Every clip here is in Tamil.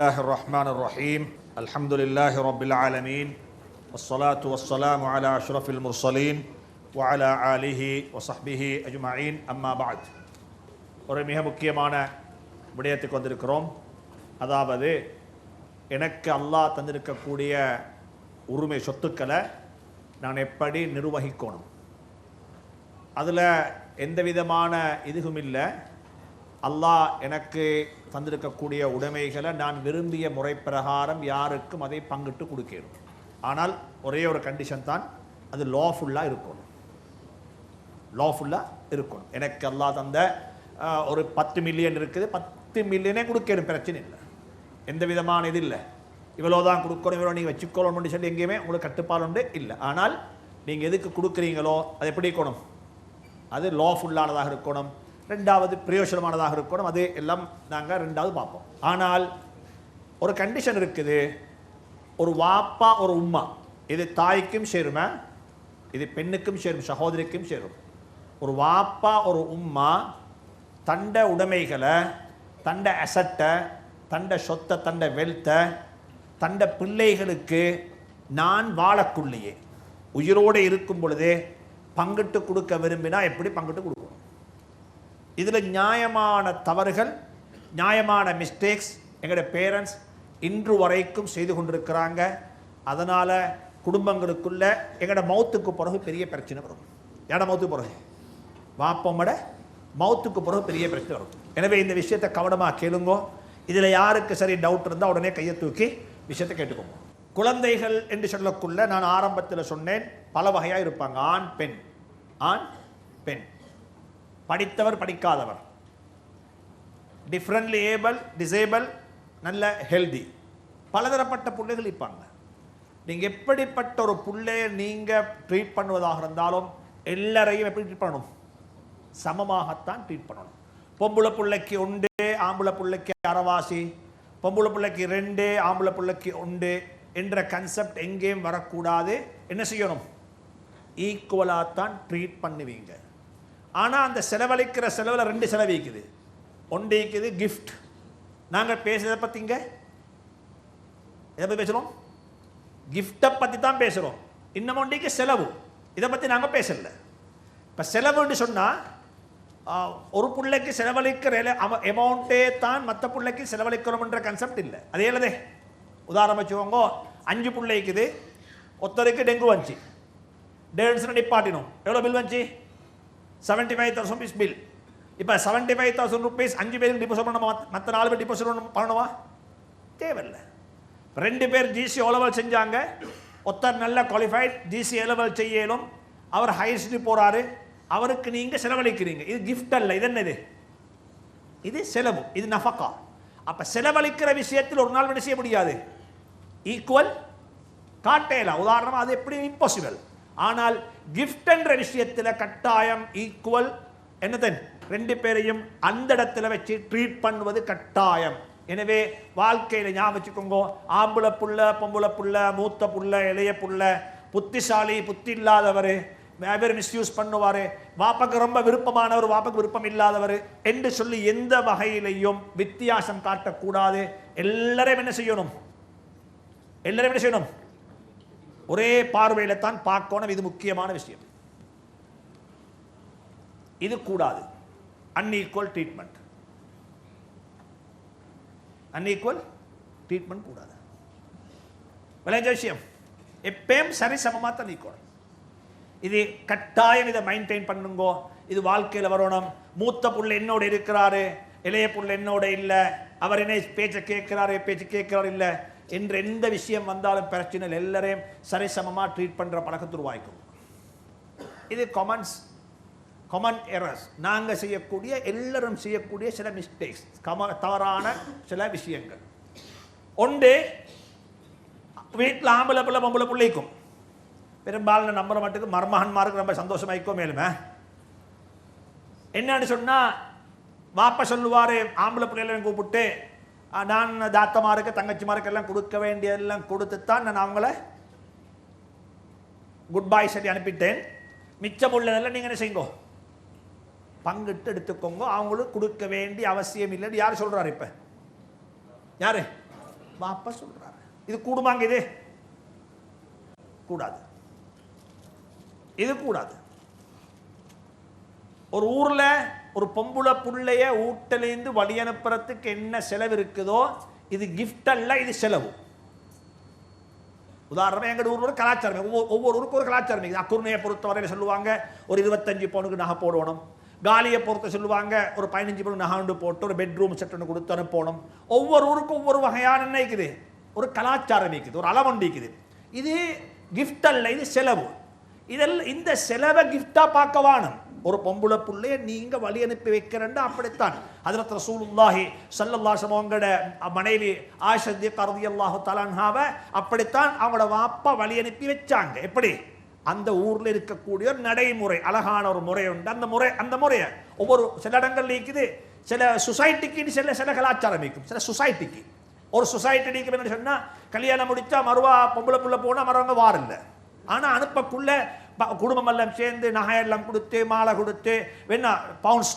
الله الرحمن الرحيم الحمد لله رب العالمين والصلاة والسلام على أشرف المرسلين وعلى آله وصحبه أجمعين أما بعد ஒரு மிக முக்கியமான விடயத்துக்கு வந்திருக்கிறோம். அதாவது எனக்கு அல்லாஹ் தந்திருக்கக்கூடிய உரிமை சொத்துக்களை நான் எப்படி நிர்வகிக்கணும், அதில் எந்த விதமான இதுவும் இல்லை. அல்லாஹ் எனக்கு தந்திருக்கக்கூடிய உடைமைகளை நான் விரும்பிய முறை பிரகாரம் யாருக்கும் அதை பங்கிட்டு கொடுக்கணும். ஆனால் ஒரே ஒரு கண்டிஷன் தான், அது லாஃபுல்லாக இருக்கணும். லாஃபுல்லாக இருக்கணும். எனக்கு அல்லாஹ் தந்த ஒரு 10 மில்லியன் இருக்குது, 10 மில்லியனே கொடுக்கணும், பிரச்சனை இல்லை, எந்த விதமான இது இல்லை. இவ்வளோதான் கொடுக்கணும், இவ்வளோ நீங்கள் வச்சுக்கொள்ளணும்னு சொல்லி எங்கேயுமே உங்களுக்கு கட்டுப்பாடு உண்டு இல்லை. ஆனால் நீங்கள் எதுக்கு கொடுக்குறீங்களோ அது எப்படி இருக்கணும், அது லாஃபுல்லானதாக இருக்கணும். ரெண்டாவது பிரயோஜனமானதாக இருக்கணும். அது எல்லாம் நாங்கள் ரெண்டாவது பார்ப்போம். ஆனால் ஒரு கண்டிஷன் இருக்குது. ஒரு வாப்பா ஒரு உம்மா, இது தாய்க்கும் சேருமா, இது பெண்ணுக்கும் சேரும், சகோதரிக்கும் சேரும். ஒரு வாப்பா ஒரு உம்மா தண்ட உடைமைகளை, தண்ட அசட்டை, தண்ட சொத்தை, தண்ட வெல்த்தை தண்ட பிள்ளைகளுக்கு நான் வாழக்குள்ளேயே உயிரோடு இருக்கும் பொழுதே பங்கிட்டு கொடுக்க விரும்பினா எப்படி பங்கிட்டு கொடுக்கணும். இதில் நியாயமான தவறுகள், நியாயமான மிஸ்டேக்ஸ் எங்களுடைய பேரண்ட்ஸ் இன்று வரைக்கும் செய்து கொண்டிருக்கிறாங்க. அதனால் குடும்பங்களுக்குள்ள எங்களோட மௌத்துக்கு பிறகு பெரிய பிரச்சனை வரும். ஏட மௌத்துக்கு பிறகு, வாப்பமோட மௌத்துக்கு பிறகு பெரிய பிரச்சனை வரும். எனவே இந்த விஷயத்தை கவனமாக கேளுங்கோ. இதில் யாருக்கு சரி டவுட் இருந்தால் உடனே கையை தூக்கி விஷயத்தை கேட்டுக்கோங்க. குழந்தைகள் என்று சொல்லக்குள்ள நான் ஆரம்பத்தில் சொன்னேன், பல வகையாக இருப்பாங்க. ஆண் பெண், ஆண் பெண், படித்தவர் படிக்காதவர், டிஃப்ரெண்ட்லி ஏபிள் டிசேபிள், நல்ல ஹெல்தி, பலதரப்பட்ட பிள்ளைகள் இருப்பாங்க. நீங்கள் எப்படிப்பட்ட ஒரு பிள்ளையை நீங்கள் ட்ரீட் பண்ணுவதாக இருந்தாலும் எல்லாரையும் எப்படி ட்ரீட் பண்ணணும், சமமாகத்தான் ட்ரீட் பண்ணணும். பொம்பளை பிள்ளைக்கு 1, ஆம்பளை பிள்ளைக்கு அரைவாசி, பொம்பளை பிள்ளைக்கு 2, ஆம்பளை பிள்ளைக்கு 1 என்ற கன்செப்ட் எங்கேயும் வரக்கூடாது. என்ன செய்யணும், ஈக்குவலாகத்தான் ட்ரீட் பண்ணுவீங்க. ஆனால் அந்த செலவழிக்கிற செலவில் 2 செலவிக்குது. ஒன்று இருக்குது கிஃப்ட். நாங்கள் பேசுறதை பற்றிங்க எதை பற்றி பேசுகிறோம், கிஃப்டை பற்றி தான் பேசுகிறோம். இன்னும் ஒன்றைக்கு செலவு, இதை பற்றி நாங்கள் பேசலை. இப்போ செலவுன்னு சொன்னால் ஒரு பிள்ளைக்கு செலவழிக்கிற அமௌண்ட்டே தான் மற்ற பிள்ளைக்கு செலவழிக்கிறோம்ன்ற கன்செப்ட் இல்லை. அதே இல்லதே. உதாரணம் வச்சுக்கோங்க, 5 பிள்ளைக்குது, ஒருத்தருக்கு டெங்கு வந்துச்சு, டேன்ஸ்னு நிப்பாட்டினோம், எவ்வளோ பில் வந்துச்சு, 75,000 rupees பில். இப்போ 75,000 rupees 5 பேருக்கு டிபாசிட் பண்ணணுமா, மற்ற 4 பேர் டிபாசிட் பண்ணணுமா, தேவையில்லை. 2 பேர் ஜிசி ஓலவல் செஞ்சாங்க, ஒருத்தர் நல்ல குவாலிஃபைட், ஜிசி ஏலவல் செய்யலும், அவர் ஹையர்ஸ்ட்டு போகிறாரு, அவருக்கு நீங்கள் செலவழிக்கிறீங்க. இது கிஃப்ட் அல்ல, இது என்னது, இது செலவு, இது நஃபக்கா. அப்போ செலவழிக்கிற விஷயத்தில் ஒரு நாள் என்ன செய்ய முடியாது, ஈக்குவல் காட்டேலாம். உதாரணமாக அது எப்படி இம்பாசிபிள். ஆனால் கிஃப்ட் என்ற விஷயத்தில் கட்டாயம் ஈக்குவல் என்னதன் 2 பேரையும் அந்த இடத்துல வச்சு ட்ரீட் பண்ணுவது கட்டாயம். எனவே வாழ்க்கையில் ஞாபகம் வச்சுக்கோங்க, ஆம்பளை புள்ள, பொம்பளை புள்ள, மூத்த புள்ள, இளைய புள்ள, புத்திசாலி, புத்தி இல்லாதவர், பேர் மிஸ்யூஸ் பண்ணுவார், வாப்பக்கு ரொம்ப விருப்பமானவர், வாப்பக்கு விருப்பம் இல்லாதவர் என்று சொல்லி எந்த வகையிலையும் வித்தியாசம் காட்டக்கூடாது. எல்லாரையும் என்ன செய்யணும், எல்லாரையும் என்ன செய்யணும், ஒரே பார்வையில் தான் பார்க்கணும். இது முக்கியமான விஷயம். இது கூடாது, அன்ஈக்குவல் ட்ரீட்மெண்ட், அன்ஈக்குவல் ட்ரீட்மெண்ட் கூடாது. விளைஞ்ச விஷயம் எப்பயும் சரி சமமாக தான் நீக்கணும். இது கட்டாயம், இதை மெயின்டைன் பண்ணுங்கோ. இது வாழ்க்கையில் வரணும். மூத்த புள்ள என்னோட இருக்கிறாரு, இளைய புள்ள என்னோட இல்லை, அவர் என்ன பேச்சை கேட்கிறாரு, பேச்சு கேட்கிறாரு இல்லை என்ற எந்த விஷயம் வந்தாலும் பிரச்சனை இல்லை. எல்லாரையும் சரிசமமாக ட்ரீட் பண்ணுற பழக்கத்தை உருவாக்கும். இது காமன் எரர்ஸ், நாங்கள் செய்யக்கூடிய, எல்லாரும் செய்யக்கூடிய சில மிஸ்டேக்ஸ், தவறான சில விஷயங்கள். ஒன்று, வீட்டில் ஆம்பளை பிள்ளை பொம்பளை பிள்ளைக்கும் பெரும்பாலும் நம்புற மட்டுக்கு மருமகன்மாருக்கு ரொம்ப சந்தோஷமாயிக்கோ மேலுமே. என்னன்னு சொன்னால், வாப்பா சொல்லுவார், ஆம்பளை பிள்ளைகளை கூப்பிட்டு நான் தாத்தமாருக்கு தங்கச்சிமாருக்கு எல்லாம் கொடுக்க வேண்டியதெல்லாம் கொடுத்துத்தான் நான் அவங்கள குட் பாய் சொல்லி அனுப்பிட்டேன். மிச்சம் உள்ளதெல்லாம் நீங்கள் என்ன செய்யுங்கோ, பங்கிட்டு எடுத்துக்கோங்க, அவங்களுக்கு கொடுக்க வேண்டிய அவசியம் இல்லைன்னு யார் சொல்கிறார்? இப்போ யார்? வாப்பா சொல்றாரு. இது கூடுமாங்க? இது கூடாது, இது கூடாது. ஒரு ஊர்ல ஒரு பொம்புள புள்ளைய ஊட்டலேந்து வழி அனுப்புறதுக்கு என்ன செலவு இருக்குதோ இது கிஃப்ட் அல்ல, இது செலவு. உதாரணமாக எங்கள் ஊரோட கலாச்சாரம், ஒவ்வொரு ஊருக்கு ஒரு கலாச்சாரம் இருக்குது. அக்குர்ணையை பொறுத்தவரையில் சொல்லுவாங்க ஒரு 25 பவுனுக்கு நகை போடணும். காலியை பொறுத்த சொல்லுவாங்க ஒரு 15 பவுன் நகை போட்டு ஒரு பெட்ரூம் செட் ஒன்று கொடுத்து அனுப்பணும். ஒவ்வொரு ஊருக்கும் ஒவ்வொரு வகையான என்ன இருக்குது, ஒரு கலாச்சாரம் இருக்குது, ஒரு அளவொண்டு இருக்குது. இது கிஃப்ட் அல்ல, இது செலவு. இதெல்லாம் இந்த செலவை கிஃப்டா பார்க்க வாணும். ஒரு பொம்புளை புள்ளைய நீங்க வழி அனுப்பி வைக்கிறேன்னா அப்படித்தான். ஹஜ்ரத் ரசூலுல்லாஹி ஸல்லல்லாஹு அலைஹி வஸல்லம் மனைவி ஆயிஷா ரலியல்லாஹு தஆலா அன்ஹாவை அப்படித்தான் அவங்களோட வாப்பா வழி அனுப்பி வச்சாங்க. எப்படி? அந்த ஊர்ல இருக்கக்கூடிய ஒரு நடைமுறை, அழகான ஒரு முறை உண்டு. அந்த முறையை ஒவ்வொரு சில இடங்கள்ல இருக்குது. சில சொசைட்டிக்கு சில கலாச்சாரம் இருக்கும். சில சொசைட்டிக்கு ஒரு சொசைட்டி என்ன சொன்னா கல்யாணம் முடிச்சா மறுவா பொம்பளை புள்ள போனா மறுவங்க வாரில்லை. ஆனா அனுப்பக்குள்ள குடும்பம் எல்லாம் சேர்ந்து நகையெல்லாம் கொடுத்து மாலை கொடுத்து வேணா பவுன்ஸ்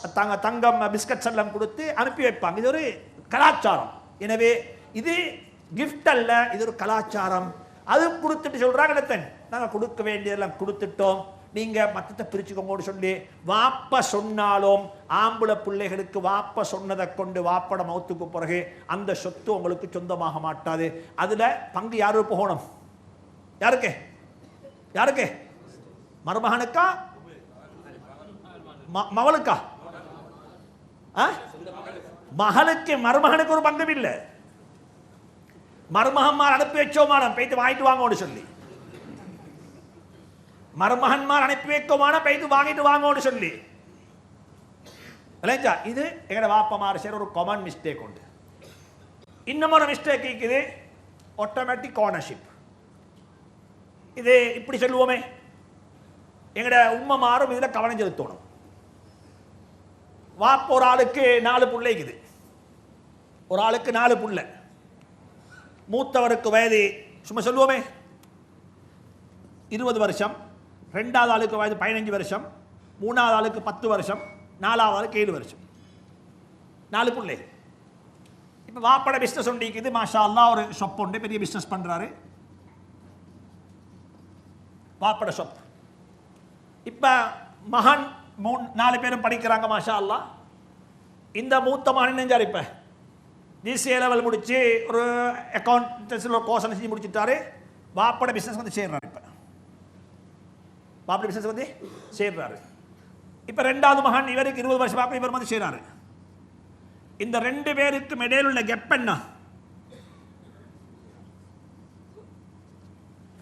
தங்கம் பிஸ்கட்ஸ் எல்லாம் கொடுத்து அனுப்பி வைப்பாங்க. இது ஒரு கலாச்சாரம். எனவே இது கிஃப்ட் அல்ல, இது ஒரு கலாச்சாரம். அது கொடுத்துட்டு சொல்றாங்க நாங்கள் கொடுக்க வேண்டியதெல்லாம் கொடுத்துட்டோம், நீங்க மற்றத்தை பிரிச்சுக்கோங்கன்னு சொல்லி வாப்ப சொன்னாலும் ஆம்பளை பிள்ளைகளுக்கு வாப்ப சொன்னதை கொண்டு வாப்பட மௌத்துக்கு பிறகு அந்த சொத்து உங்களுக்கு சொந்தமாக மாட்டாது. அதுல பங்கு யாரு போகணும்? யாருக்கு? யாருக்கு? மருமகனுக்கா மகளுக்கா? மகளுக்கு மருமகனுக்கு ஒரு பங்கும் இல்லை. மருமகன்மார் அனுப்பி வச்சோமான போயிட்டு வாங்கிட்டு வாங்கன்னு சொல்லி, மருமகன்மார் அனுப்பி வைக்கோமான போயிட்டு வாங்கிட்டு வாங்கன்னு சொல்லி. இது எங்கட வாப்பமார் செய்யற ஒரு காமன் மிஸ்டேக் உண்டு. இன்னமொரு மிஸ்டேக் இருக்குது, ஆட்டோமேட்டிக் ஓனர்ஷிப். இது இப்படி சொல்லுவோமே, எங்கட உம்மமாரும் இதுல கவனம் செலுத்தணும். வாப்ப ஒரு ஆளுக்கு 4 பிள்ளைக்குது, ஒரு ஆளுக்கு 4 பிள்ளை. மூத்தவருக்கு வயது சும்மா சொல்லுவோமே 20 வருஷம், 2வது ஆளுக்கு வயது 15 வருஷம், 3வது ஆளுக்கு 10 வருஷம், 4வது ஆளுக்கு 7 வருஷம். 4 பிள்ளை. இப்போ வாப்பட பிஸ்னஸ் ஒன்று இருக்குது, மாஷா அல்லாஹ் ஒரு ஷாப் உண்டு, பெரிய பிஸ்னஸ் பண்றாரு. வாப்பட ஷாப். இப்போ மகன் 4 பேரும் படிக்கிறாங்க, மாஷா அல்லாஹ். இந்த மூத்த மகன் நெஞ்சார் இப்போ ஜிசிஏ லெவல் முடிச்சு ஒரு அக்கௌண்டன்சில் ஒரு கோர்ஸ் செஞ்சு முடிச்சுட்டாரு. வாப்பட பிஸ்னஸ் வந்து சேர்றாரு. இப்போ வாப்பட பிஸ்னஸ் வந்து சேர்றாரு. இப்போ 2வது மகன் இவருக்கு 20 வருஷம் வாப்ப, இவர் வந்து சேர்றாரு. இந்த 2 பேருக்கு இடையில உள்ள கேப் என்ன?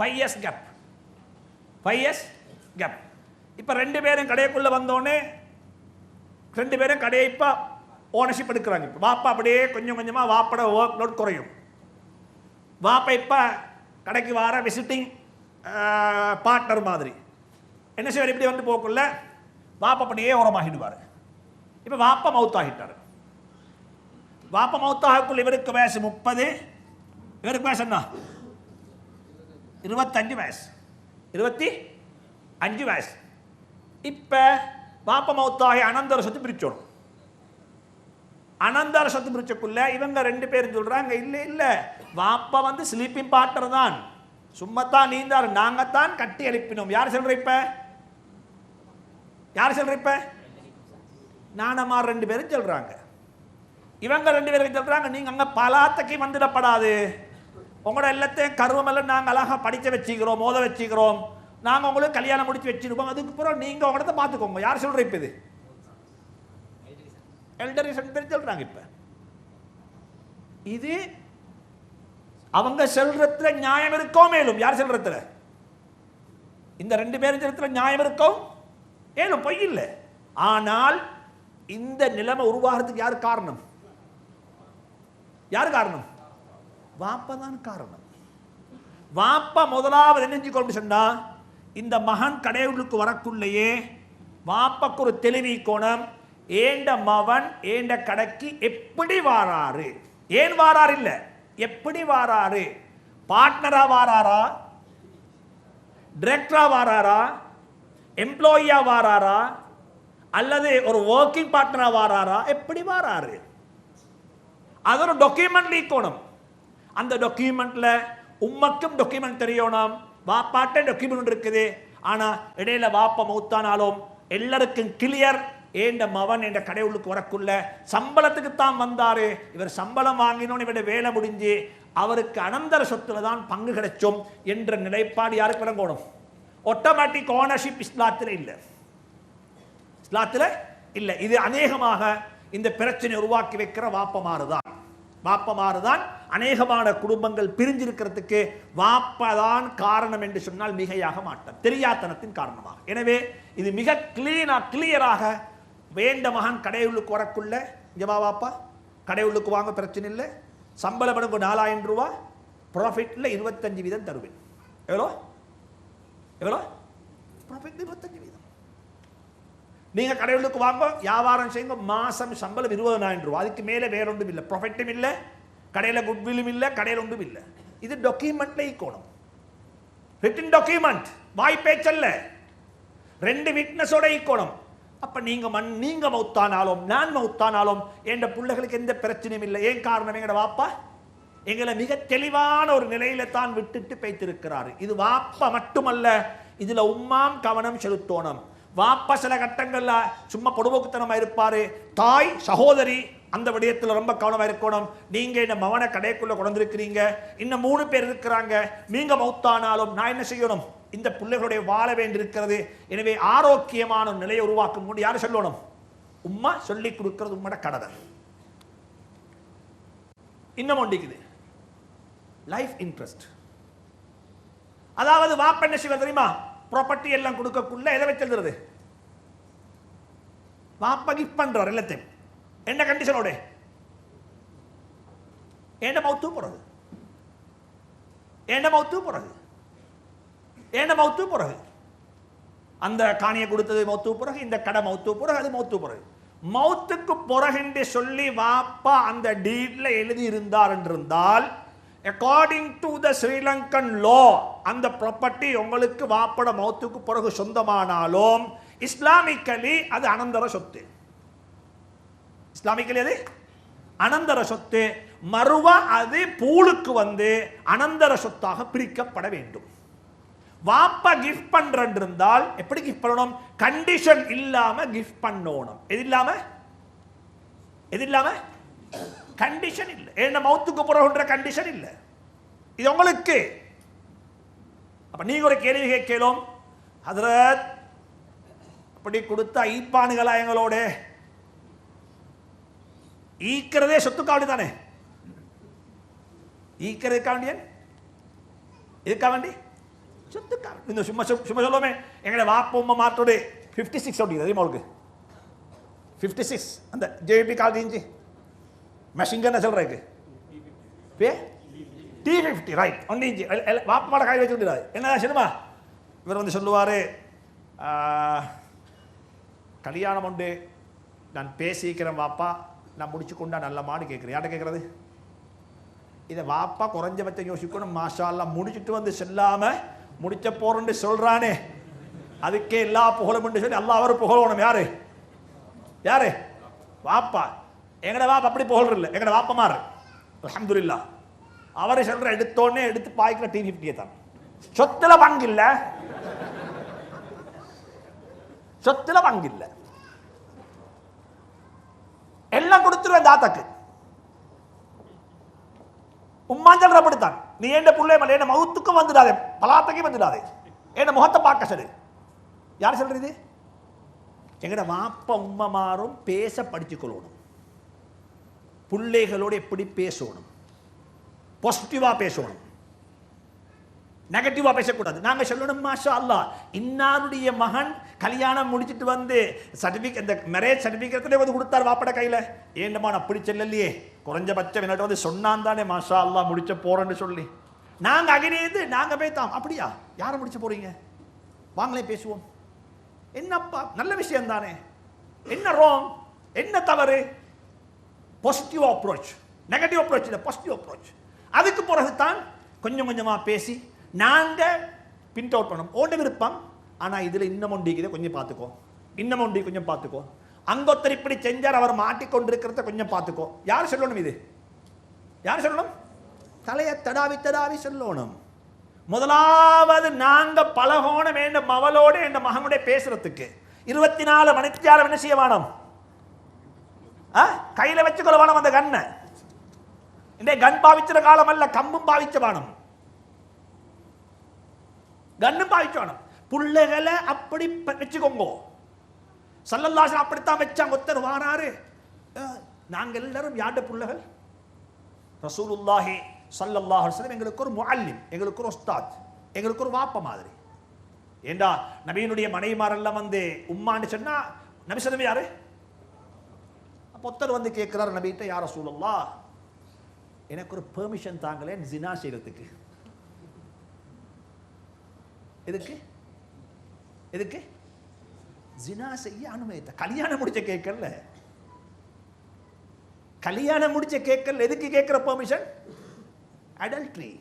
5 years கேப். 5 years gap. இப்போ 2 பேரும் கடைக்குள்ள வந்தோடனே 2 பேரும் கடையை இப்போ ஓனர்ஷிப் எடுக்கிறாங்க. இப்போ வாப்பா அப்படியே கொஞ்சம் கொஞ்சமாக வாப்பட ஒர்க் லோட் குறையும். வாப்பா இப்போ கடைக்கு வர விசிட்டிங் பார்ட்னர் மாதிரி என்ன செய்வார், இப்படி வந்து போக்குள்ள வாப்பா அப்படியே உரமாகிடுவார். இப்போ வாப்பா மவுத்தாகிட்டார். வாப்பா மவுத்தாகக்குள்ள இவருக்கு வயசு 30, இவருக்கு வயசு என்ன 25 வயசு, 25 வயசு. இப்போ வாப்பா மவுத்தாகி அனந்தர சொத்து பிரிச்சோடும். அனந்தர சொத்து பிரிச்சக்குள்ள இவங்க 2 பேரும் சொல்றாங்க, இல்ல இல்ல வாப்பா வந்து ஸ்லீப்பிங் பார்ட்னர் தான், சும்மத்தான் நீந்தாரு, நாங்கத்தான் கட்டி எழுப்பினோம். யார் சொல்ற? இப்ப யார் சொல்ற? இப்ப நானமார் 2 பேரும் சொல்றாங்க. இவங்க 2 பேரும் சொல்றாங்க, நீங்க அங்க பலாத்தக்கி வந்துடப்படாது, உங்களோட எல்லாத்தையும் கருவமெல்லாம் நாங்கள் அழகா படிச்ச வச்சுக்கிறோம், மோத வச்சுக்கிறோம், நாங்கள் உங்களுக்கு கல்யாணம் முடிச்சு வச்சிருக்கோம், அதுக்கு பிறகு நீங்க உங்களத பார்த்துக்கோங்க. யார் சொல்ற? இப்ப இது எல்டரி பேர் சொல்றாங்க. இப்ப இது அவங்க செல்றதுல நியாயம் இருக்கோ மேலும்? யார் செல்றதுல? இந்த 2 பேரும் செல்றதுல நியாயம் இருக்கோ ஏலும், பொய் இல்லை. ஆனால் இந்த நிலைமை உருவாகிறதுக்கு யார் காரணம்? யார் காரணம்? வாப்பா தான் காரணம். வாப்பா முதலாவது என்ன சொன்னா, இந்த மகன் கடையுள்ளுக்கு வரக்குள்ளேயே வாப்பாக்கு ஒரு தெளிவி கோணம், ஏண்ட மவன் ஏண்ட கடைக்கு எப்படி வாராரு, ஏன் வாராரு இல்ல எப்படி வாராரு, பார்ட்னரா வாராரா, டைரக்டரா வாராரா, எம்ப்ளாயியா வாராரா, அல்லது ஒரு ஒர்க்கிங் பார்ட்னரா வாராரா, எப்படி வாராரு, அது ஒரு டாக்குமெண்ட் லீக்கணும். அந்த டாக்குமெண்ட்ல உம்மக்கும் டாக்குமெண்ட் தெரியணும், வாப்பாட்ட டாக்குமெண்ட் இருக்குது. ஆனா இடையில வாப்பா மௌத்தானாலும் எல்லாருக்கும் கிளியர், ஏண்ட மவன் என்ற கடவுளுக்கு வரக்குள்ள சம்பளத்துக்கு தான் வந்தாரு, இவர் சம்பளம் வாங்கினோன்னு இவருடைய வேலை முடிஞ்சு அவருக்கு அனந்தர சொத்துல தான் பங்கு கிடைச்சோம் என்ற நிலைப்பாடு யாருக்கு விளங்கணும்? ஆட்டோமேட்டிக் ஓனர்ஷிப் இஸ்லாத்தில் இல்லை, இஸ்லாத்தில் இல்லை. இது அநேகமாக இந்த பிரச்சனை உருவாக்கி வைக்கிற வாப்பமாறுதான் அநேகமான குடும்பங்கள் பிரிஞ்சிருக்கிறதுக்கு வாப்பதான் காரணம் என்று சொன்னால் மிகையாக மாட்டார், தெரியாத்தனத்தின் காரணமாக. எனவே இது மிக கிளியராக வேண்ட மகன் கடவுளுக்கு வரக்குள்ள ஜமா வாப்பா கடவுளுக்கு வாங்க பிரச்சனை இல்லை, சம்பளம் படுங்க 4000 ரூபாய், ப்ராஃபிட்ல 25% தருவேன். எவ்வளோ எவ்வளோ ப்ராஃபிட்? 25%. நீங்க கடவுளுக்கு வாங்க, வியாபாரம் செய்யுங்க, மாசம் சம்பளம் 20,000 ரூபாய், அதுக்கு மேலே வேற ஒன்றும் இல்லை, ப்ராஃபிட்டும் இல்லை, கடையில் குட்வில்லும் இல்லை, கடையில் ஒன்றும் இல்லை. இது டாக்குமெண்ட்ல ஈக்கணும், ரிட்டன் டாக்குமெண்ட், வாய் பேச்சல்ல, 2 விட்னஸோட ஈக்கணும். அப்ப நீங்க மௌத்தானாலும் நான் மௌத்தானாலும் என்ற பிள்ளைகளுக்கு எந்த பிரச்சனையும் இல்லை. ஏன் காரணம்? எங்கட வாப்பா எங்களை மிக தெளிவான ஒரு நிலையில தான் விட்டுட்டு பேய்த்திருக்கிறாரு. இது வாப்பா மட்டுமல்ல, இதுல உம்மாம் கவனம் செலுத்தணும். வாப்பா சில கட்டங்கள்ல சும்மா பொடுபோக்குத்தனமா இருப்பாரு, தாய் சகோதரி அந்த விடயத்தில் ரொம்ப கவனமா இருக்கணும். நீங்க இந்த மவனை கடைக்குள்ள கொண்டிருக்கிறீங்க, இன்னும் 3 பேர் இருக்கிறாங்க, நீங்க மௌத்தானாலும் நான் என்ன செய்யணும்? இந்த பிள்ளைகளுடைய வாழ வேண்டியிருக்கிறது. எனவே ஆரோக்கியமான நிலையை உருவாக்கும் போது யாரு சொல்லணும்? உம்மா சொல்லி கொடுக்கிறது உம்மோட கடமை. இன்னும் ஒன்றிக்குது லைஃப் இன்ட்ரெஸ்ட். அதாவது வாப்பா என்ன செய்வது தெரியுமா? ப்ராப்பர்ட்டி எல்லாம் கொடுக்கக்குள்ள எதை வச்சிருக்கிறது? வாப்பா கிஃப்ட் பண்றார் எல்லாத்தையும். என்ன கண்டிஷனோட? என்ன மௌத்து போறது, என்ன மௌத்து போறது, என்ன மௌத்து போறது. அந்த காணியை கொடுத்தது மௌத்து பிறகு, இந்த கடை மௌத்து பிறகு, அது மௌத்து பிறகு. மௌத்துக்கு பிறகு சொல்லி வாப்பா அந்த டீட்ல எழுதி இருந்தார் என்றிருந்தால், அக்கார்டிங் டு த ஸ்ரீலங்கன் லா அந்த ப்ராப்பர்ட்டி உங்களுக்கு வாப்பட மௌத்துக்கு பிறகு சொந்தமானாலும் இஸ்லாமிக்கலி அது அனந்தர சொத்து. இஸ்லாமிக்கலி அது அனந்தர சொத்து. மறுவா அது பூலுக்கு வந்து அனந்தர சொத்தாக பிரிக்கப்பட வேண்டும். வாப்பா கிஃப்ட் பண்றால் எப்படி கிஃப்ட் பண்ணணும்? கண்டிஷன் இல்லாம கிஃப்ட் பண்ணணும். எது இல்லாம? எது இல்லாம? கண்டிஷன் இல்லை. என்ன மௌத்துக்கு போறன்ற கண்டிஷன் இல்லை. இது உங்களுக்கு. அப்ப நீங்க ஒரு கேள்வி கேட்கலாம், ஹஜ்ரத் அப்படி கொடுத்த ஈப்பானுகளா எங்களோட ஈக்கிறதே சொத்துக்காவடி தானே? ஈக்கிறதுக்காண்டியன் இதுக்காக வேண்டி சொத்துக்காவடி. இந்த சும்மா சும்மா சொல்லுவோமே, எங்களை வாப்ப உம்மா மாத்தோடு 56 அப்படிங்கிறது தெரியுமா உங்களுக்கு? 56 அந்த ஜேபி கால்டிஞ்சி மெஷின் கன் சொல்றதுக்கு T50 ரைட் ஒன்று இஞ்சி வாப்ப மாட காய் வச்சு விட்டுறாரு. என்ன சொல்லுமா இவர் வந்து சொல்லுவார், கல்யாணம் உண்டு, நான் பேசிக்கிறேன் வாப்பா, நான் முடிச்சு கொண்டா நல்ல மாடு கேட்குறேன். யார்கிட்ட கேட்குறது? இதை வாப்பா குறைஞ்சபட்சம் யோசிக்கணும். மாஷா அல்லாஹ் முடிச்சுட்டு வந்து செல்லாம முடிச்ச போறேன்னு சொல்றானே, அதுக்கே எல்லா புகழும் சொல்லி அல்லாஹ் அவரு புகழணும். யாரு யாரு? வாப்பா. எங்கட வாப்பா அப்படி புகழ் இல்லை, எங்கட வாப்பா மாறு அல்ஹம்துலில்லாஹ். அவரை சொல்ற எடுத்தோடனே எடுத்து பாய்க்கிற T50 தான். சொத்துல பங்கு இல்ல, சொத்துல பங்கு இல்ல, எல்லாம் கொடுத்துருவேன் தாத்தாக்கு. உம்மாஞ்சல் அப்படித்தான். நீ ஏண்ட புள்ளை மல்ல, என்ன மவுத்துக்கும் வந்துடாதே, பலாத்தக்கும் வந்துடாதே, என்ன முகத்தை பார்க்க சொல்லு. யார் சொல்றது? எங்கட வாப்பா உம்மமாரும் பேச படிச்சுக் கொள்ளணும். பிள்ளைகளோடு எப்படி பேசணும்? பாசிட்டிவா பேசணும், நெகட்டிவா பேசக்கூடாது. நாங்க சொல்லணும், மாஷா அல்லாஹ் இன்னாருடைய மகன் கல்யாணம் முடிச்சிட்டு வந்து சர்டிபிகேட், இந்த மேரேஜ் சர்டிபிகேட்ல வந்து கொடுத்தார் வாப்பட கையில. ஏண்டமா அப்படி சொல்லலையே, குறைஞ்சபட்சம் என்னட்ட வந்து சொன்னான் தானே மாஷா அல்லாஹ் முடிச்ச போறேன்னு சொல்லி. நாங்க அகினேது நாங்க பேத்தாம். அப்படியா? யாரை முடிச்ச போறீங்க? வாங்களே பேசுவோம். என்னப்பா நல்ல விஷயம் தானே, என்ன ராங், என்ன தவறு? பாசிட்டிவ் அப்ரோச், நெகட்டிவ் அப்ரோச் இல்லை, பாசிட்டிவ் அப்ரோச். அதுக்கு பிறகுதான் கொஞ்சம் கொஞ்சமா பேசி நாங்க பிரிண்ட் அவுட் பண்ணோம். ஓட விருப்பம், ஆனா இதுல இன்னும் ஒண்டிக்குது, கொஞ்சம் பார்த்துக்கோ, இன்னும் ஒண்டி கொஞ்சம் பார்த்துக்கோ, அங்கொத்தர் இப்படி செஞ்சார் அவர் மாட்டிக்கொண்டிருக்கிறத கொஞ்சம் பார்த்துக்கோ. யார் சொல்லணும்? இது யார் சொல்லணும்? தலையை தடாவி தடாவி சொல்லணும். முதலாவது நாங்க பழகோணம் என்ற மவளோட என்ற மகனோட பேசுறதுக்கு 24 மணித்தியாலம் என்ன செய்ய வேணும்? கையில வச்சுக்கொள்ள வேணும் அந்த கண்ணை. இந்த கண் பாவிச்சுற காலம் அல்ல, கம்பும் பாவிச்ச வேணும், கண்ணும் பாவிச்ச வேணும். பிள்ளைகளை அப்படி வச்சுக்கோங்க. ஸல்லல்லாஹு அலைஹி வஸல்லம் அப்படித்தான் வச்சாங்க. ஒருத்தர் வாராரு, நாங்க எல்லாரும் யாருடைய பிள்ளைகள்? ரசூலுல்லாஹி ஸல்லல்லாஹு அலைஹி வஸல்லம் எங்களுக்கு ஒரு முஅல்லிம், எங்களுக்கு ஒரு உஸ்தாத், எங்களுக்கு ஒரு வாப்ப மாதிரி. ஏண்டா நபியினுடைய மனைவிமாரெல்லாம் வந்து உம்மான்னு சொன்னா நபி சொல்லுங்க யாரு? அப்போ ஒருத்தர் வந்து கேட்கிறார் நபிகிட்ட, யா ரசூலுல்லாஹ் எனக்கு ஒரு பெர்மிஷன் தாங்களேன் ஜினா செய்யறதுக்கு. எதுக்கு? எதுக்கு ஜினா செய்ய அனுமதித்த? கல்யாணம் முடிச்ச கேட்கல, கல்யாணம் முடிச்ச கேட்கல. எதுக்கு கேட்கிற பெர்மிஷன்? அடல்ட்ரி.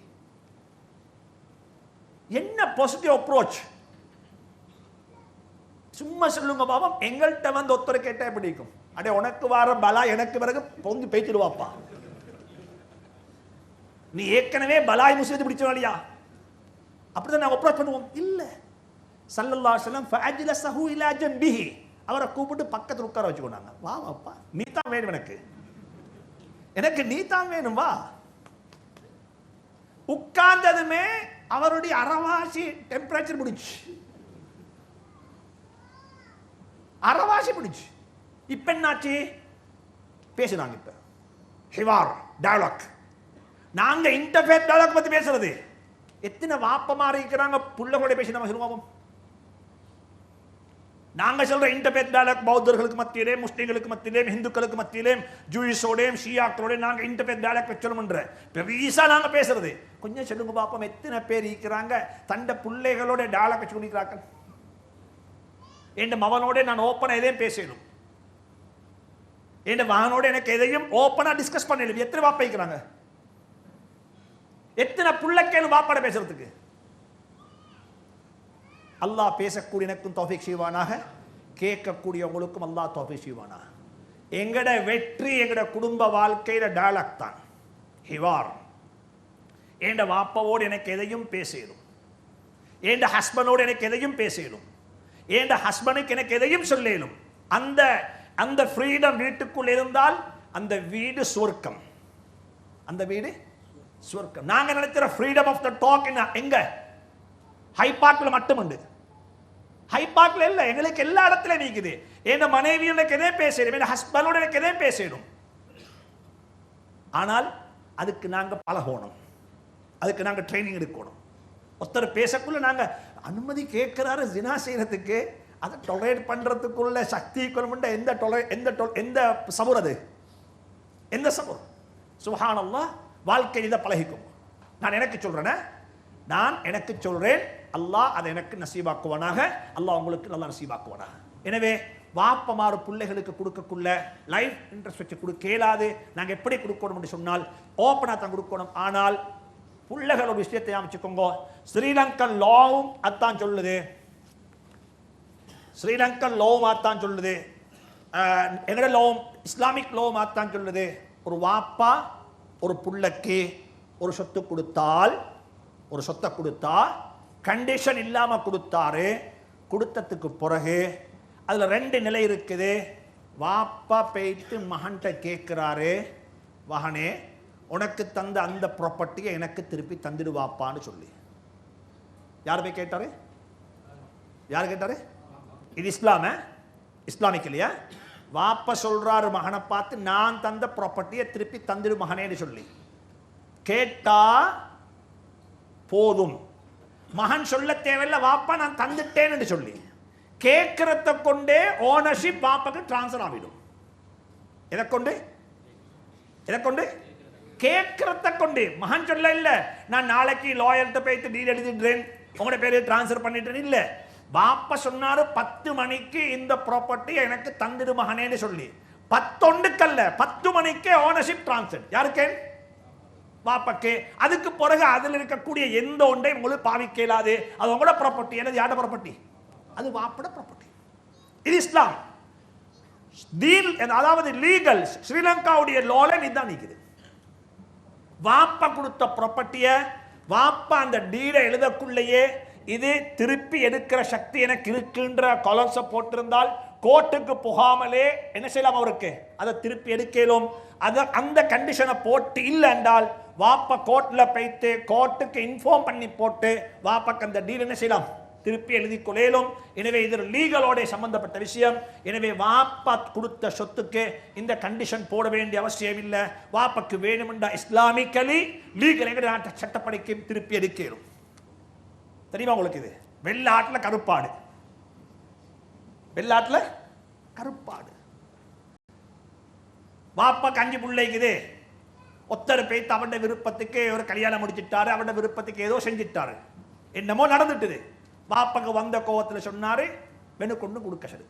என்ன பாசிட்டிவ் அப்ரோச்? சும்மா சொல்லுங்க பாவம். எங்கள்கிட்ட வந்து ஒருத்தர் கேட்டா எப்படி இருக்கும்? அடே உனக்கு வர பலா எனக்கு பிறகு பொங்கி பேச்சிடுவாப்பா, நீ ஏற்கனவே பலாய் முஸ்லிம் பிடிச்சவாளியா? அப்படிதான் நான் அப்ரோச் பண்ணுவோம். இல்ல, ஸல்லல்லாஹு அலைஹி வஸல்லம் ஃபஅஜ்லஸஹு இலா ஜம்பிஹி, அவரை கூப்பிட்டு பக்கத்துல உட்கார வச்சுக்கோனாங்க. வா வாப்பா, நீ தான் வேணும் எனக்கு, எனக்கு நீ தான் வேணும் வா. உட்கார்ந்ததுமே அவருடைய அரவாசி டெம்பரேச்சர் பிடிச்சு, அரவாசி பிடிச்சு. இப்ப என்னாச்சு? பேசுறாங்க. இப்ப ஹிவார் டயலாக். நாங்க இன்டர்ஃபேஸ் டயலாக் பத்தி பேசுறது. எத்தனை வாப்பமா இருக்கிறாங்க புள்ளகளோட பேசி நம்ம சொல்லுவோம். நாங்க சொல்ற இன்டர்ஃபேஸ் டயலாக் பௌத்தர்களுக்கு மத்தியிலே, முஸ்லிம்களுக்கு மத்தியிலே, இந்துக்களுக்கு மத்தியிலே, ஜூயிஸோடையும் ஷியாக்களோட நாங்க இன்டர்ஃபேஸ் டயலாக் வச்சோம்ன்ற பெருசா நாங்க பேசுறது. கொஞ்சம் சொல்லுங்க பாப்போம், எத்தனை பேர் இருக்கிறாங்க தண்ட பிள்ளைகளோட டயலாக் வச்சு கொண்டிருக்கிறாங்க? என் மகனோட நான் ஓப்பனா எதையும் பேசணும், என் மகனோட எனக்கு எதையும் ஓப்பனா டிஸ்கஸ் பண்ணணும். எத்தனை வாப்பா இருக்கிறாங்க? எத்தனை புள்ளக்கேன்னு வாப்பாட பேசுறதுக்கு? அல்லாஹ் பேசக்கூடிய எனக்கும் தௌஃபீக் செய்வானாக, கேட்கக்கூடியவங்களுக்கும் அல்லாஹ் தௌஃபீக் செய்வானாக. எங்கட வெற்றி எங்கட குடும்ப வாழ்க்கையில டயலாக் தான், ஹிவார். என் வாப்பாவோடு எனக்கு எதையும் பேசணும், என் ஹஸ்பண்டோடு எனக்கு எதையும் பேசணும், என் ஹஸ்பண்டுக்கு எனக்கு எதையும் சொல்லணும். அந்த அந்த ஃப்ரீடம் வீட்டுக்குள் இருந்தால் அந்த வீடு சொர்க்கம், அந்த வீடு சொர்க்கம். நாங்க நினைக்கிற ஃப்ரீடம் ஆஃப் த டாக் எங்க? ஹை பார்க்ல மட்டும் உண்டு. ஹை பார்க்ல இல்ல, எங்களுக்கு எல்லா இடத்துலயும் இருக்குது. என் மனைவி எனக்கு எதே பேசணும், என் ஹஸ்பண்டோட எனக்கு எதே பேசணும். ஆனால் அதுக்கு நாங்க பழகணும், அதுக்கு நாங்க ட்ரைனிங் எடுக்கணும். ஒருத்தர் பேசக்குள்ள நாங்க அனுமதி கேட்கிறாரு ஜினா செய்யறதுக்கு, அதை டொலரேட் பண்றதுக்குள்ள சக்தி கொள்ளுண்ட எந்த சபுர் அது? எந்த சபுர்? சுப்ஹானல்லாஹ். வாழ்க்கை இதை பழகிக்கும். நான் எனக்கு சொல்றேன், நான் எனக்கு சொல்றேன், அல்லாஹ் அதை எனக்கு நசீபாக்குவானாக, அல்லாஹ் உங்களுக்கு நல்லா நசீபாக்குவானாக. எனவே வாப்பமாறு பிள்ளைகளுக்கு கொடுக்கக்குள்ள லைஃப் இன்ட்ரெஸ்ட் வச்சு கொடுக்க இயலாது. நாங்கள் எப்படி கொடுக்கணும் என்று சொன்னால் ஓப்பனாக தான் கொடுக்கணும். ஆனால் பிள்ளைகளோட விஷயத்தை அமைச்சுக்கோங்க. ஸ்ரீலங்கன் லாவும் அத்தான் சொல்லுது, ஸ்ரீலங்கன் லோவும் அத்தான் சொல்லுது, எங்கட லோவும் இஸ்லாமிக் லோவும் அத்தான் சொல்லுது. ஒரு வாப்பா ஒரு புள்ளைக்கு ஒரு சொத்து கொடுத்தால், ஒரு சொத்தை கொடுத்தா கண்டிஷன் இல்லாம கொடுத்தாரு, கொடுத்ததுக்கு பிறகு அதுல 2 நிலை இருக்குது. வாப்பா போயிட்டு மகன்கிட்ட கேட்கிறாரு, மகனே உனக்கு தந்த அந்த ப்ராப்பர்ட்டியை எனக்கு திருப்பி தந்துடுவாப்பான்னு சொல்லி. யார் போய் கேட்டாரு? யார் கேட்டாரு? இது இஸ்லாமிக் இல்லையா? வாப்பா சொல்றாரு மகனை பார்த்து, நான் தந்த ப்ராப்பர்ட்டியை திருப்பி தந்துடு மகனேன்னு சொல்லி. கேட்டா போதும், மகன் சொல்ல தேவையில்லை, வாப்பா நான் தந்துட்டேன்னு சொல்லி. கேட்கறத கொண்டே ஓனர்ஷிப் வாப்பாக்கு டிரான்ஸ்ஃபர் ஆகிடும். எதை கொண்டு? எதை கொண்டு? கேட்கறத கொண்டு. மகன் சொல்ல இல்ல நான் நாளைக்கு லாயர்கிட்ட போயிட்டு டீல் எழுதிடுறேன், உங்களோட பேரு டிரான்ஸ்ஃபர் பண்ணிட்டேன் இல்ல. பாப்பா சொன்னாரு 10 மணிக்கு இந்த ப்ராப்பர்ட்டி எனக்கு தந்துடு மகனேன்னு சொல்லி. 11 10 மணிக்கே ஓனர்ஷிப் டிரான்ஸ்ஃபர். யாருக்கு? பாப்பாக்கு. அதுக்கு பிறகு அதில் இருக்கக்கூடிய எந்த ஒன்றை உங்களுக்கு பாவிக்க இயலாது. அது உங்களோட ப்ராப்பர்ட்டி. எனது யாரோட ப்ராப்பர்ட்டி? அது வாப்போட ப்ராப்பர்ட்டி. இது இஸ்லாம் தீன், அதாவது லீகல். ஸ்ரீலங்காவுடைய லோல இதுதான் நிக்குது. வாப்பா கொடுத்த ப்ராப்பர்ட்டியை வாப்பா அந்த டீடை எழுதக்குள்ளேயே இது திருப்பி எடுக்கிற சக்தி எனக்கு இருக்குன்ற காலம்ஸை போட்டிருந்தால் கோர்ட்டுக்கு போகாமலே என்ன செய்யலாம், அவருக்கு அதை திருப்பி எடுக்கலும். அந்த கண்டிஷனை போட்டு இல்லை என்றால் வாப்பா கோர்ட்ல போய்த்து கோர்ட்டுக்கு இன்ஃபார்ம் பண்ணி போட்டு வாப்பாக்கு அந்த டீல் என்ன செய்யலாம், திருப்பி எழுதி கொள்ளையிலும். எனவே இது லீகலோட சம்பந்தப்பட்ட விஷயம். எனவே வாப்பா கொடுத்த சொத்துக்கு இந்த கண்டிஷன் போட வேண்டிய அவசியம் இல்லை. வாப்பாக்கு வேணுமென்றா இஸ்லாமிக்கலி லீகல் எங்க நாட்டு சட்டப்படிக்கு திருப்பி எடுக்கலும். தெரியுமா உங்களுக்கு? இது வெள்ளாட்டில் கருப்பாடு, வெள்ளாட்டில் கருப்பாடு. வாப்பாக்கு 5 பிள்ளைக்குது, ஒத்தர் பேய்த்து அவட விருப்பத்துக்கு ஒரு கல்யாணம் முடிச்சிட்டாரு, அவட விருப்பத்துக்கு ஏதோ செஞ்சிட்டாரு, என்னமோ நடந்துட்டுது. பாப்பாக்கு வந்த கோவத்தில் சொன்னாரு வெனு கொண்டு கொடுக்க சரி.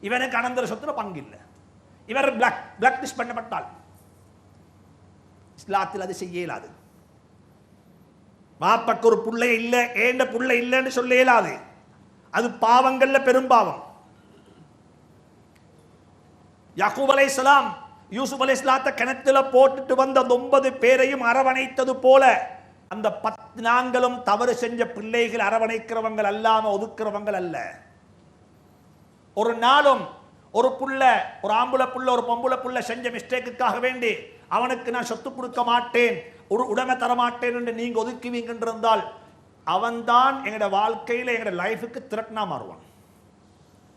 இவனுக்கு அனந்தர சொத்துல பங்கு இல்லை. இவர் பிளாக் லிஸ்ட் பண்ணப்பட்டால் இஸ்லாத்தில் அது செய்ய இயலாது. பாப்பாக்கு ஒரு புள்ளை இல்லை, ஏண்ட புள்ளை இல்லைன்னு சொல்ல இயலாது. அது பாவங்கள்ல பெரும்பாவம். யாக்கூப் அலைஹிஸ்ஸலாம் யூசுப் அலைஹிஸ்ஸலாத்தை கிணத்துல போட்டுட்டு வந்த 9 பேரையும் அரவணைத்தது போல அந்த 10 நாங்களும் தவறு செஞ்ச பிள்ளைகள் அரவணைக்கிறவங்க அல்லாம ஒதுக்குறவங்க அல்ல. ஒரு நாளும் ஒரு புள்ள, ஒரு ஆம்புல புள்ள, ஒரு பொம்புல புள்ள செஞ்ச மிஸ்டேக்குக்காக வேண்டி அவனுக்கு நான் சொத்து கொடுக்க மாட்டேன், ஒரு உடைமை தரமாட்டேன் என்று நீங்க ஒதுக்குவீங்க என்றிருந்தால் அவன்தான் எங்களோட வாழ்க்கையில் எங்களோட லைஃபுக்கு திரட்டினா மாறுவான்.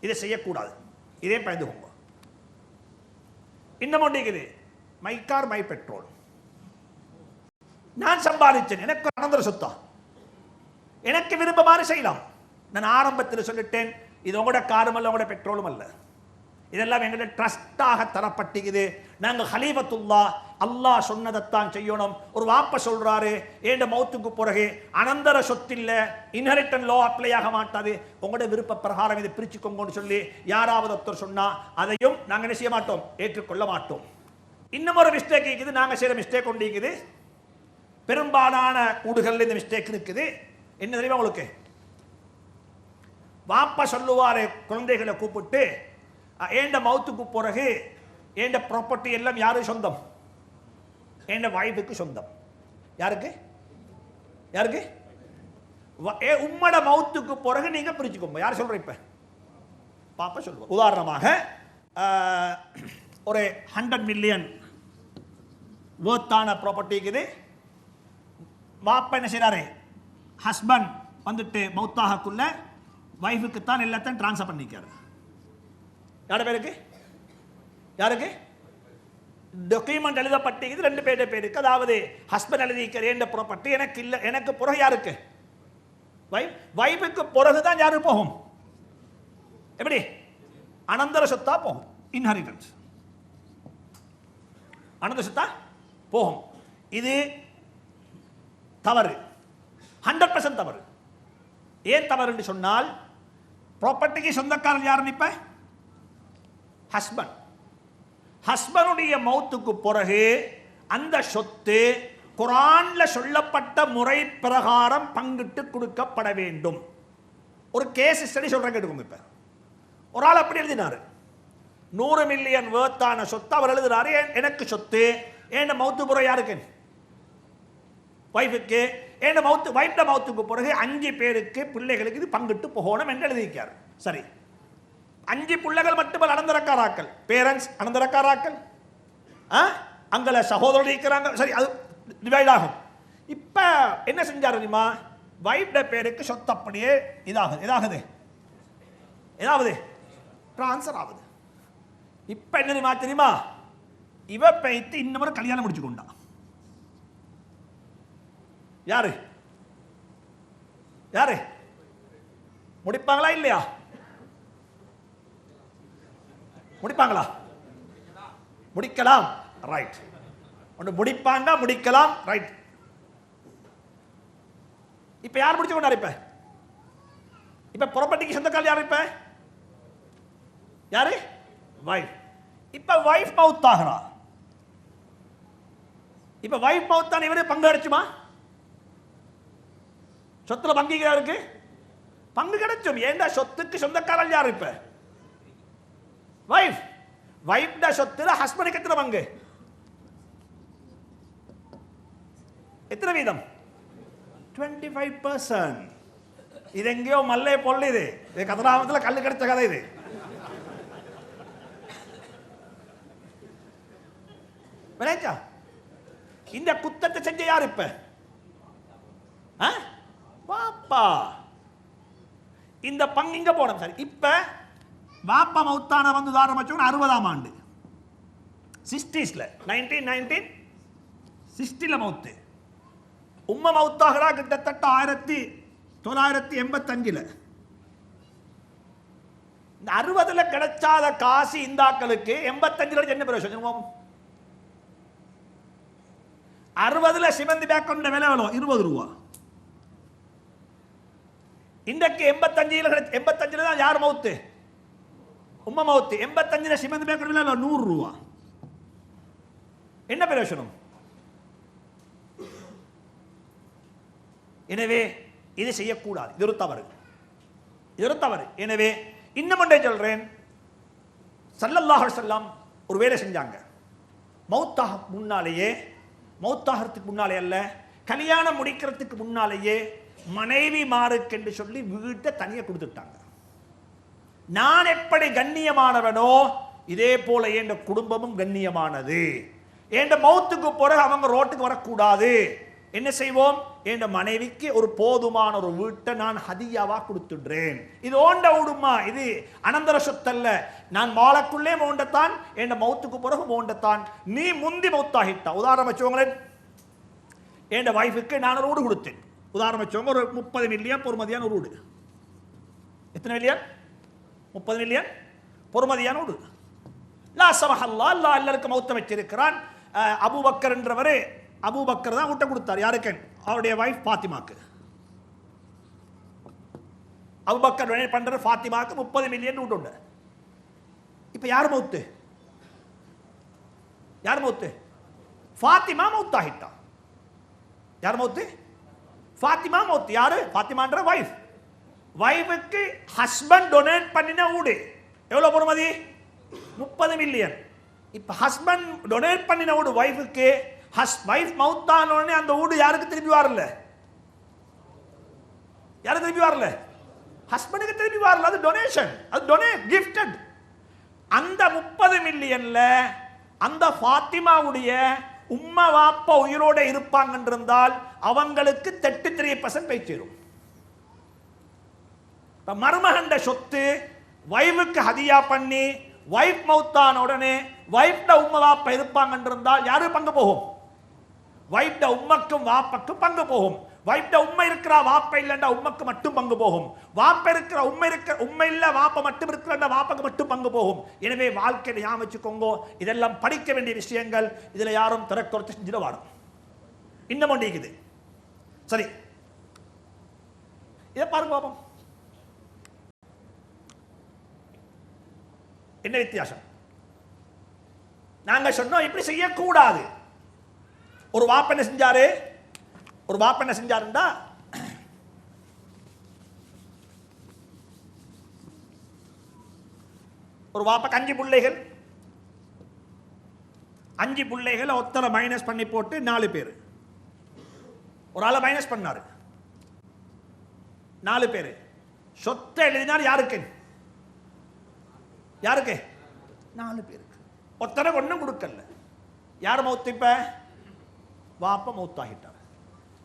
இதை செய்யக்கூடாது. இதே பயந்துக்கோங்க. இன்னும் ஒன்றிக்குது, மை கார் மை பெட்ரோல். நான் சம்பாதிச்சேன், எனக்கு அனந்தர சொத்தா, எனக்கு விருப்பமான செய்யலாம். நான் ஆரம்பத்தில் சொல்லிட்டேன், இது உங்களோட காரும் அல்ல, உங்களோட பெட்ரோலும் அல்ல. இதெல்லாம் எங்களோட ட்ரஸ்டாக தரப்பட்டிக்குது. நாங்கள் ஹலீஃபத்துல்லா, அல்லாஹ் சொன்னதைத்தான் செய்யணும். ஒரு வாப்ப சொல்றாரு, ஏண்ட மௌத்துக்கு பிறகு அனந்தர சொத்தில்ல, இன்ஹெரிட்டன் லோ அப்ளை ஆக மாட்டாது, உங்களோட விருப்ப பிரகாரம் இதை பிரிச்சுக்கோங்கன்னு சொல்லி யாராவது ஒருத்தர் சொன்னா அதையும் நாங்கள் என்ன செய்ய மாட்டோம், ஏற்றுக்கொள்ள மாட்டோம். இன்னும் ஒரு மிஸ்டேக் இருக்குது, நாங்கள் செய்யற மிஸ்டேக் ஒன்று இருக்குது. பெரும்பாலான ஊடுகளில் இந்த மிஸ்டேக் இருக்குது. என்ன தெரியுமா உங்களுக்கு? வாப்பா சொல்லுவாரு குழந்தைகளை கூப்பிட்டு, ஏண்ட மௌத்துக்கு பிறகு ஏண்ட ப்ராப்பர்ட்டி எல்லாம் யாரு சொந்தம்? ஏண்ட வைஃபுக்கு சொந்தம். யாருக்கு? யாருக்கு? உம்மட மௌத்துக்கு பிறகு நீங்க பிரிச்சுக்கோங்க. யார் சொல்ற? இப்ப பாப்பா சொல்லுவோம். உதாரணமாக ஒரு 100 மில்லியன் வேர்த்தான ப்ராப்பர்ட்டி இருக்குது. வாப்பா என்ன செய்யறாரு, ஹஸ்பண்ட் வந்துட்டு மௌத்தாகக்குள்ள வைஃபுக்கு தான் எல்லாத்தையும் டிரான்ஸ்ஃபர் பண்ணிக்காரு. யார பேருக்கு? யாருக்கு? டாக்குமெண்ட் எழுதப்பட்டிருக்குது 2 பேருக்கு. அதாவது ஹஸ்பண்ட் எழுதிக்கிறேன் ப்ராப்பர்ட்டி எனக்கு இல்லை, எனக்கு பிறகு யாருக்கு? வைஃபுக்கு பிறகுதான் யாருக்கு போகும்? எப்படி? அனந்தர சொத்தா போகும். இன்ஹெரிட்டன்ஸ் அனந்தர சொத்தா போகும். இது தவறு, 100% தவறு. ஏன் தவறு என்று சொன்னால், ப்ராப்பர்ட்டிக்கு சொந்தக்காரன் யாருன்னு இப்ப ஹஸ்பண்ட். ஹஸ்பண்டுடைய மௌத்துக்கு பிறகு அந்த சொத்து குர்ஆன்ல சொல்லப்பட்ட முறை பிரகாரம் பங்கிட்டு கொடுக்கப்பட வேண்டும். ஒரு கேஸ் ஸ்டடி சொல்றேன், கேட்டுக்கோங்க. இப்ப ஒரு ஆள் அப்படி எழுதினாரு, 100 மில்லியன் வேர்த்தான சொத்து அவர் எழுதுறாரு, எனக்கு சொத்து, ஏன் மௌத்து பிறகு யாருக்கு? வைஃபுக்கு. ஏன் மௌத்து, வைஃப்ட மௌத்துக்கு பிறகு 5 பேருக்கு பிள்ளைகளுக்கு இது பங்கிட்டு போகணும் என்று எழுதியிருக்காரு. சரி, 5 பிள்ளைகள் மட்டுமல்ல, அனந்தரக்காராக்கள், பேரண்ட்ஸ் அனந்தரக்காராக்கள், அங்கல சகோதரர் இருக்கிறாங்க. சரி, அது டிவைட் ஆகும். இப்ப என்ன செஞ்சாரு தெரியுமா? வைஃப்ட பேருக்கு சொத்து அப்படியே இதாகுது டிரான்ஸ்ஃபர் ஆகுது. இப்ப என்ன தெரியுமா? இவ பேய்த்து இன்னொரு கல்யாணம் முடிச்சு கொண்டா. யாரு? யாரு முடிப்பாங்களா இல்லையா? முடிப்பாங்களா? முடிக்கலாம், ரைட். ஒன்று முடிப்பாங்க, முடிக்கலாம், ரைட். இப்ப யார் முடிச்சு கொண்டாரு? இப்ப ப்ராப்பர்ட்டிக்கு சொந்தக்காரர் யாரு? இப்ப யாரு? வைஃப். இப்ப வைஃப் மவுத் ஆகிறா. இப்ப வைஃப் மவுத் தான் இவரே பங்கு கிடைச்சுமா? சொத்துல பங்கிக்கு பங்கு கிடைச்சும். ஏண்டா சொத்துக்கு சொந்தக்காரர் யாரு? இப்ப வைஃப். வைஃப்ட சொத்துல ஹஸ்பண்டுக்கு எத்தனை பங்கு? எத்தனை வீதம்? 25%. இது எங்கேயோ மல்லே பொல்லு. இது கதிராமத்தில் கல்லு கிடைச்ச கதை. இது விளைச்சா? இந்த குத்தத்தை செஞ்ச யார் இப்ப? வாப்பா. இந்த பங்கு இங்க போனோம் சார். இப்ப வாப்பா மௌத்தான வந்து உதாரணம் வச்சோம் 60ஆம் ஆண்டு 60ஸ்ல 1960ல மௌத்து. உம்மை மௌத்தாகிறா கிட்டத்தட்ட 1985ல. இந்த 60ல கிடைச்சாத காசு இந்தாக்களுக்கு 85ல என்ன பிரயோஜனம்? 60ல சிமந்தி பேக் கொண்ட விலை எவ்வளோ? 20 ரூபா. இன்றைக்கு 85ல தான் யார் மௌத்து? உம்மை மௌத்து. 85ல சிமந்தி பேக் கொண்ட விலை 100 ரூபா. என்ன பிரயோஜனம்? எனவே இது செய்யக்கூடாது. இது ஒரு தவறு. எனவே இன்னும் ஒன்றை சொல்றேன். ஸல்லல்லாஹு அலைஹி வஸல்லம் ஒரு வேலை செஞ்சாங்க. மௌத்தாகிறதுக்கு முன்னாலே அல்ல, கல்யாணம் முடிக்கிறதுக்கு முன்னாலேயே மனைவி மாருக்கு என்று சொல்லி வீட்டை தனியாக கொடுத்துட்டாங்க. நான் எப்படி கண்ணியமானவனோ இதே போல என் குடும்பமும் கண்ணியமானது. என் மௌத்துக்கு பிறகு அவங்க ரோட்டுக்கு வரக்கூடாது. என்ன செய்வோம்? என் மனைவிக்கு ஒரு போதுமான ஒரு வீட்டை நான் ஹதியாவா கொடுத்துடுறேன். இது ஓண்ட விடுமா? இது அனந்தர சொத்தல்ல. நான் வாழக்குள்ளே மோண்டத்தான், என் மௌத்துக்கு பிறகு மோண்டத்தான். நீ முந்தி மௌத்தாகிட்டா. உதாரணம் வச்சவங்களேன், என் வைஃபுக்கு நான் ஒரு வீடு கொடுத்தேன். உதாரணம் வச்சவங்க ஒரு 30 மில்லியன் பொறுமதியான ஒரு வீடு. எத்தனை மில்லியன்? 30 மில்லியன் பொறுமதியான வீடு. லா சமஹல்லா, அல்லா எல்லாருக்கும் மௌத்த வச்சிருக்கிறான். அபூபக்கர் என்றவர், அபூபக்கர் தான் வீட்டை கொடுத்தார். யாருக்கு? அவருடைய வைஃப் ஃபாத்திமாக்கு. அபூபக்கர் டொனேட் பண்ற ஃபாத்திமாக்கு 30 மில்லியன் வீட்டு உண்டு. இப்ப யார் மௌத்து? ஃபாத்திமா மௌத்தாகிட்டா. யார் மௌத்து? ஃபாத்திமா மௌத்து. யாரு? ஃபாத்திமான்ற வைஃப். வைஃபுக்கு ஹஸ்பண்ட் டொனேட் பண்ணின வீடு எவ்வளவு பொறுமதி? 30 மில்லியன். இப்ப ஹஸ்பண்ட் டொனேட் பண்ணின வீடு வைஃபுக்கு, வைஃப் மௌத்தான உடனே அந்த வீடு யாருக்கு திருப்பி வரல? யாருக்கு திருப்பி வரல? ஹஸ்பண்டுக்கு திருப்பி வரல. அது டொனேஷன், அது கிஃப்டட். அந்த 30 மில்லியன்ல அந்த ஃபாத்திமாவுடைய உம்மா வாப்பா உயிரோட இருப்பாங்க என்றிருந்தால் அவங்களுக்கு 33% போய் சேரும். மருமகண்ட சொத்து வைஃபுக்கு ஹதியா பண்ணி வைஃப் மௌத்தான உடனே வைஃப்ட உம்மா வாப்பா இருப்பாங்க என்றிருந்தால் யாரு பங்கு போகும்? வைஃப்ட உம்மக்கும் வாப்பக்கும் பங்கு போகும். வைஃப்ட உம்மை இருக்கிற வாப்பா இல்லைண்டா உம்மக்கு மட்டும் பங்கு போகும். வாப்பா இருக்கிற உம்மை இல்ல வாப்பா மட்டும் இருக்கிற வாப்பாக்கு மட்டும் பங்கு போகும். எனவே வாழ்க்கையை ஞாபகம் வச்சுக்கோங்க. இதெல்லாம் படிக்க வேண்டிய விஷயங்கள். இதுல யாரும் திறக்கொடுத்து செஞ்சிட வாடும். இன்னும் ஒன்று இருக்குது. சரி, இதை பாருங்க பாப்போம். என்ன வித்தியாசம்? நாங்க சொன்னோம் இப்படி செய்யக்கூடாது. ஒரு வாப்ப என்ன செஞ்சாருண்டா, ஒரு வாப்பக்கு 5 பிள்ளைகள். 5 பிள்ளைகள் ஒத்தரை மைனஸ் பண்ணி போட்டு 4 பேர். ஒரு ஆளை மைனஸ் பண்ணாரு. 4 பேர். சொத்தை எழுதினார் யாருக்கு? 4 பேருக்கு. ஒத்தனை ஒன்றும் கொடுக்கல. யார் மௌத்து? இப்ப வாப்பா மௌத்தாகிட்டார்.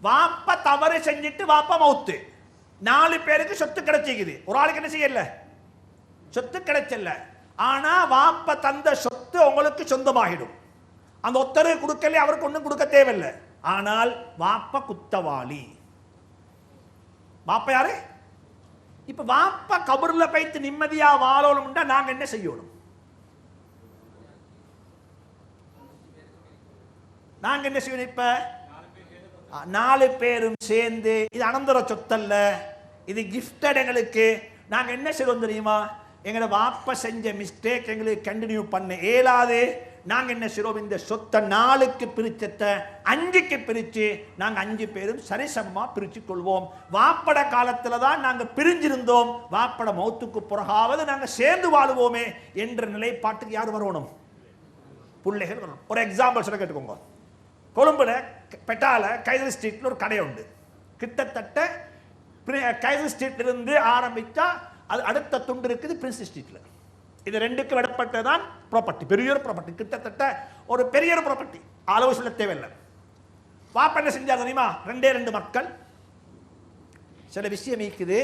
வாப்பா தவறு செஞ்சிட்டு வாப்பா மௌத்து. 4 பேருக்கு சொத்து கிடைச்சிக்குது. ஒரு ஆளுக்கு என்ன செய்யல? சொத்து கிடைச்சல. ஆனா வாப்பா தந்த சொத்து உங்களுக்கு சொந்தமாகிடும். அந்த ஒத்தரை கொடுக்கல, அவருக்கு ஒன்றும் கொடுக்க தேவையில்லை. ஆனால் வாப்பா குத்தவாளி. வாப்பா யாரு? இப்ப வாப்பா கபர்ல போய்த்து நிம்மதியா வாழணும்னா நாங்க என்ன செய்யணும்? நாங்க என்ன செய்யணும்? இப்ப 4 பேரும் சேர்ந்து, இது அனந்தர சொத்தல்ல, இது கிஃப்டட். எங்களுக்கு நாங்க என்ன செய்வோம் தெரியுமா? எங்களோட வாப்பா செஞ்ச மிஸ்டேக் எங்களுக்கு கண்டினியூ பண்ண இயலாது. நாங்க என்ன செய்வோம்? இந்த சொத்தை 4க்கு பிரிச்சத்தை 5க்கு பிரிச்சு நாங்க 5 பேரும் சரிசமமா பிரிச்சு கொள்வோம். வாப்பட காலத்துல தான் நாங்க பிரிஞ்சிருந்தோம், வாப்பட மௌத்துக்கு பிறகாவது நாங்க சேர்ந்து வாழுவோமே என்ற நிலைப்பாட்டுக்கு யார் வரணும்? பிள்ளைகள் வரணும். ஒரு எக்ஸாம்பிள் சொல்ல கேட்டுக்கோங்க. கொழும்புல பெட்டால கைதர் ஸ்ட்ரீட்ல ஒரு கடை உண்டு. கிட்டத்தட்ட கைதர் ஸ்ட்ரீட்ல இருந்து ஆரம்பிச்சா அது அடுத்த துண்டு இருக்குது பிரின்ஸ் ஸ்ட்ரீட்ல. இது ரெண்டுக்கு விடப்பட்டதான் ப்ராப்பர்ட்டி, பெரிய ஒரு ப்ராப்பர்ட்டி, கிட்டத்தட்ட ஒரு பெரிய ஒரு ப்ராப்பர்ட்டி, அளவு சொல்ல தேவையில்லை. வாப்ப என்ன செஞ்சா தெரியுமா? 2 மக்கள். சில விஷயம் இருக்குது,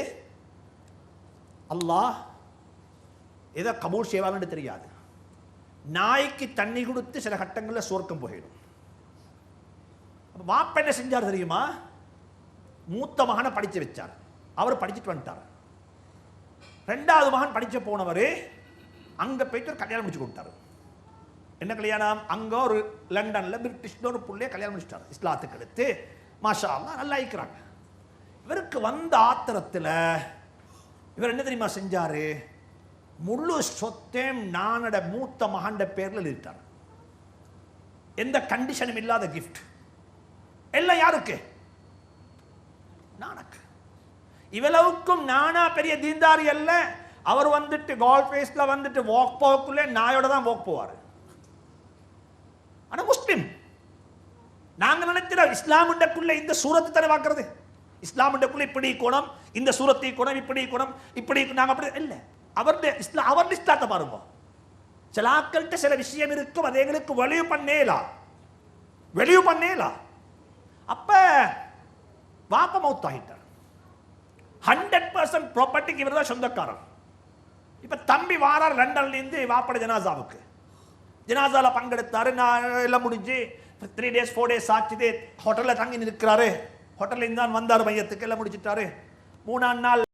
அல்லாஹ் எதை கபூல் செய்வாங்கன்னு தெரியாது. நாய்க்கு தண்ணி கொடுத்து சில கட்டங்களில் சுவர்க்கம் போயிடும். வாப்ப என்ன செஞ்சார் தெரியுமா? மூத்த மகனை படிச்சு வச்சார். அவர் படிச்சுட்டு வந்துட்டார். 2வது மகன் படிச்ச போனவர் அங்க போயிட்டு ஒரு கல்யாணம் முடிச்சு கொடுத்தாரு. என்ன கல்யாணம்? அங்க ஒரு லண்டன்ல பிரிட்டிஷ்ல ஒரு புள்ளைய கல்யாணம் முடிச்சிட்டாரு. இஸ்லாத்துக்கு எடுத்து மாஷா அல்லாஹ் நல்லா இருக்கிறாங்க. இவருக்கு வந்த ஆத்திரத்தில் இவர் என்ன தெரியுமா செஞ்சாரு? முழு சொத்தையும் நானோட மூத்த மகண்ட பேர்ல எழுதிட்டார். எந்த கண்டிஷனும் இல்லாத கிஃப்ட் எல்லாம் யாருக்கு? நானக்கு. இவ்வளவுக்கும் நானா பெரிய தீன்தாரி அல்ல. அவர் வந்துட்டு கோல்ஃப் ஃபேஸ்ல வந்துட்டு வாக் போக்குள்ள நாயோட தான் வாக் போவார். ஆனா முஸ்லிம். நாங்க நினைக்கிறோம் இஸ்லாமுண்டக்குள்ள இந்த சூரத்து தானே பார்க்கறது. இஸ்லாமுண்டக்குள்ள இப்படி குணம், இந்த சூரத்தை குணம், இப்படி குணம், இப்படி நாங்க அப்படி இல்லை. அவருடைய இஸ்லாத்தை பாருங்க. சில ஆட்கள்கிட்ட சில விஷயம் இருக்கும், அது எங்களுக்கு வெளிவு பண்ணேலா. அப்ப வாப்ப மவுத் ஆகிட்டார். 100% ப்ராப்பர்ட்டிக்கு இவர் தான் சொந்தக்காரர். இப்ப தம்பி வாரார் லண்டன்ல இருந்து வாப்பட ஜனாசாவுக்கு. ஜனாசால பங்கெடுத்தாரு. நான் எல்லாம் முடிஞ்சு 3 days 4 days ஆச்சுது. ஹோட்டல்ல தங்கி நிற்கிறாரு. ஹோட்டல்ல இருந்தான் வந்தார், மையத்துக்கு எல்லாம் முடிச்சிட்டாரு. 3ஆம் நாள்